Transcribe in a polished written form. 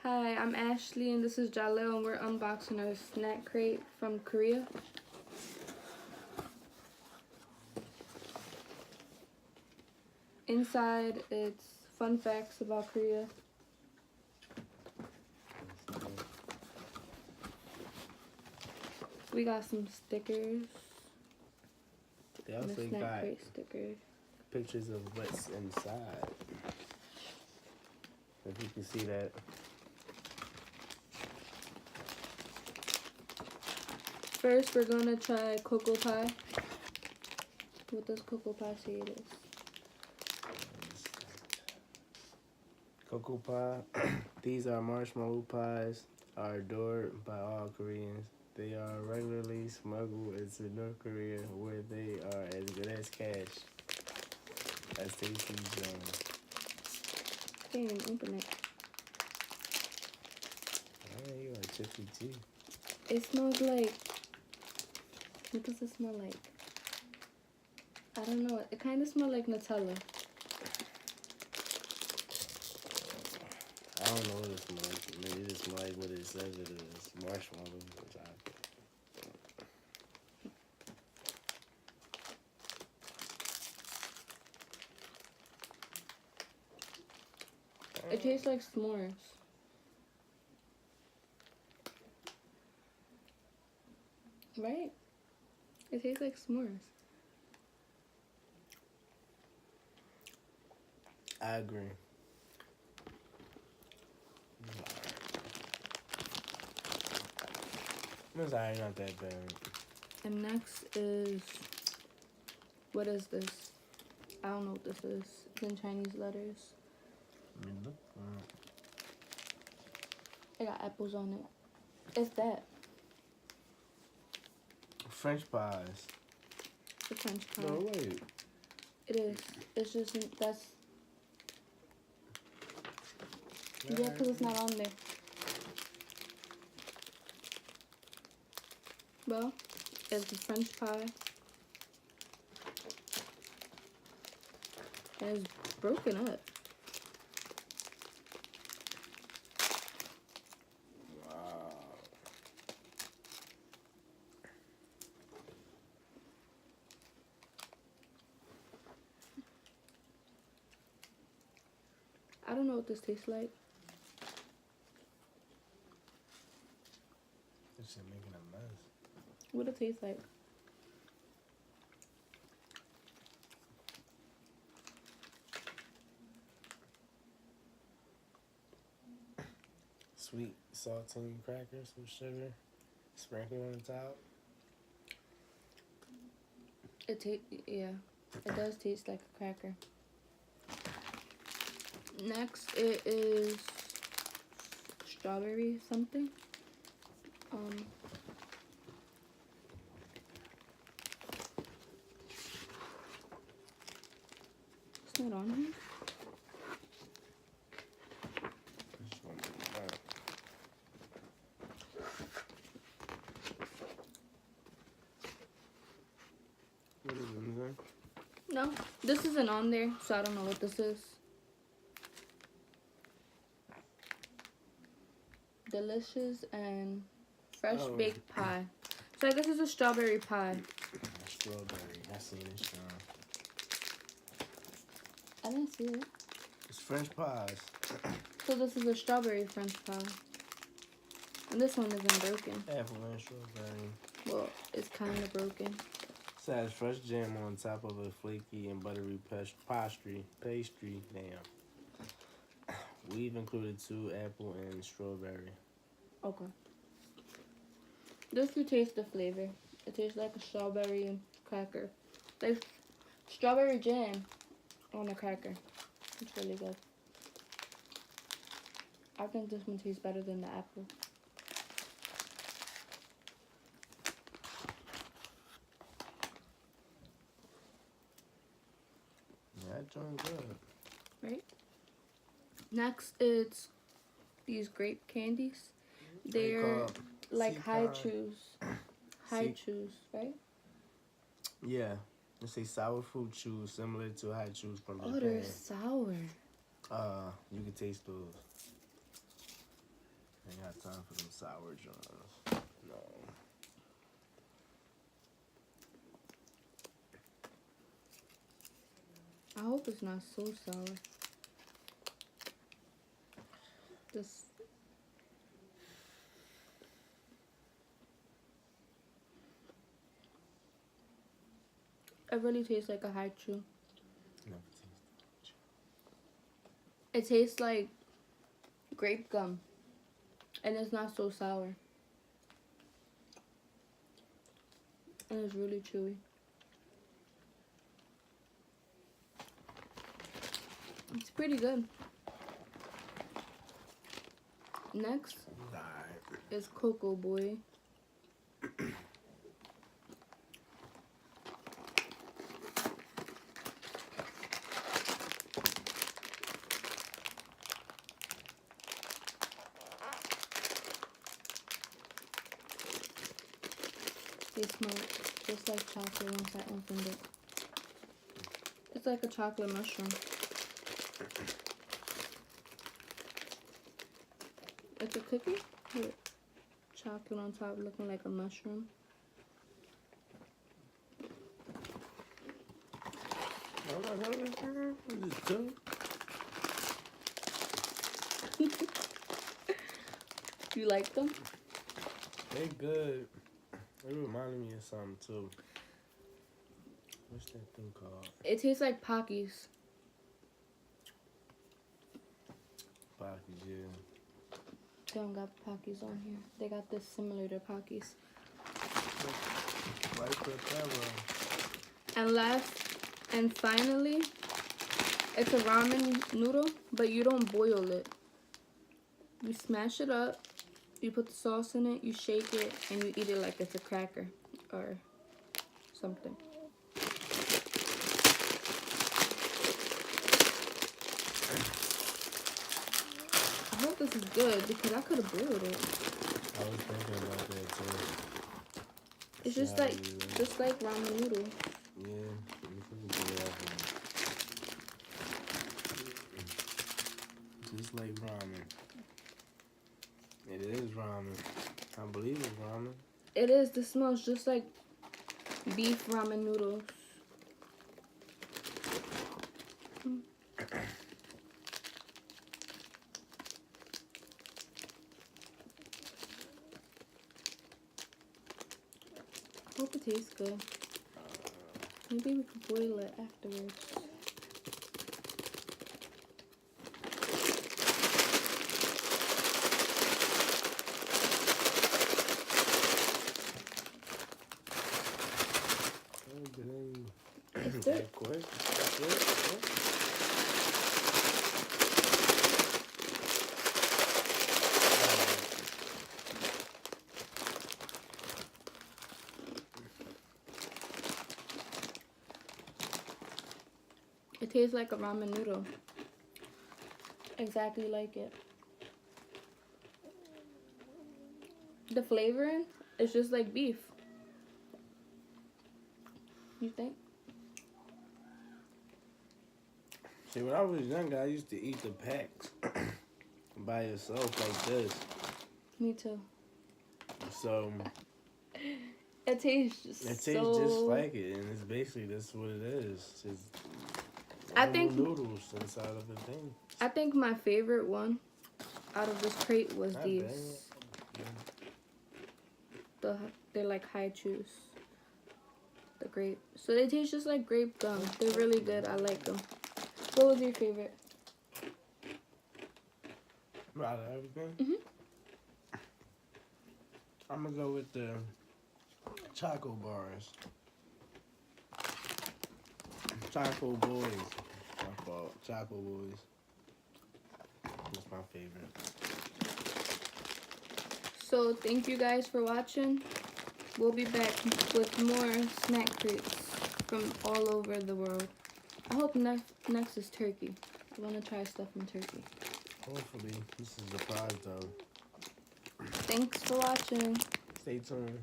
Hi, I'm Ashley and this is Jalil and we're unboxing our snack crate from Korea. Inside it's fun facts about Korea. We got some stickers. They And also a snack got crate sticker. pictures of what's inside. If you can see that. First we're gonna try cocoa pie. What does cocoa pie say it is? Cocoa pie. These are marshmallow pies, are adored by all Koreans. They are regularly smuggled into North Korea where they are as good as cash. That's tasty Jones. Can't even open it. Oh, you are chippy too. It smells like, what does it smell like? I don't know. It kind of smells like Nutella. I don't know what it smells like. I mean, it just smells like what it says it is. Marshmallow. It tastes like s'mores. Right? It tastes like s'mores. I agree. It's alright, not that bad. And next is, what is this? I don't know what this is. It's in Chinese letters. I mean, look. It got apples on it. It's that. French pies. The French pie. No, wait. It is. It's just, that's, yeah, because it's not on there. Well, it's the French pie. And it's broken up. Wow. I don't know what this tastes like. This shit making a mess. What it tastes like. Sweet saltine crackers with sugar sprinkled on the top. Yeah, it does taste like a cracker. Next, it is strawberry something. It's not on here. This one is not. What is it, man? No, this isn't on there, so I don't know what this is. Delicious and fresh baked pie. So I guess it's a strawberry pie. Strawberry. I seen this one. I didn't see it. It's French pies. So this is a strawberry French pie. And this one isn't broken. Apple and strawberry. Well, it's kind of broken. It has fresh jam on top of a flaky and buttery pastry. Damn. We've included 2 apple and strawberry. Okay. Just to taste the flavor. It tastes like a strawberry cracker. Like strawberry jam on a cracker. It's really good. I think this one tastes better than the apple. Yeah, that joint good. Right? Next, it's these grape candies. They're like high chews. High chews, right? Yeah. It's a sour fruit chews similar to high chews from Japan. Oh, they're sour. You can taste those. Ain't got time for them sour joints. No. I hope it's not so sour. This. It really tastes like a haichu. Never It tastes like grape gum. And it's not so sour. And it's really chewy. It's pretty good. Next is Cocoa Boy. They smell just like chocolate once I opened it. It's like a chocolate mushroom. It's a cookie with chocolate on top looking like a mushroom. You like them? They good. It reminded me of something too. What's that thing called? It tastes like Pockies. Pockies, yeah. They don't got Pockies on here. They got this similar to Pockies. Right foot that And last and finally, it's a ramen noodle, but you don't boil it. You smash it up, you put the sauce in it, you shake it, and you eat it like it's a cracker or something. I hope this is good because I could have boiled it. I was thinking about that too. It's just like ramen noodle. Yeah, just like ramen. It is ramen. I believe it's ramen. It is. This smells just like beef ramen noodles. I hope it tastes good. Maybe we could boil it afterwards. It's good. Quick. It tastes like a ramen noodle. Exactly like it. The flavoring is just like beef. You think? See, when I was younger, I used to eat the packs by itself like this. Me too. So It tastes just it tastes just like it, and it's basically that's what it is. It's I think noodles inside of the thing. I think my favorite one out of this crate was God these. dang it. They're like haichus. The grape. So they taste just like grape gum. They're really good. I like them. What was your favorite? Out of everything? Mhm. I'm gonna go with the Choco Bars. Choco Boys. My fault. Choco Boys. That's my favorite. So thank you guys for watching. We'll be back with more snack crates from all over the world. I hope next is turkey. I want to try stuff in turkey. Hopefully, this is the prize though. Thanks for watching. Stay tuned.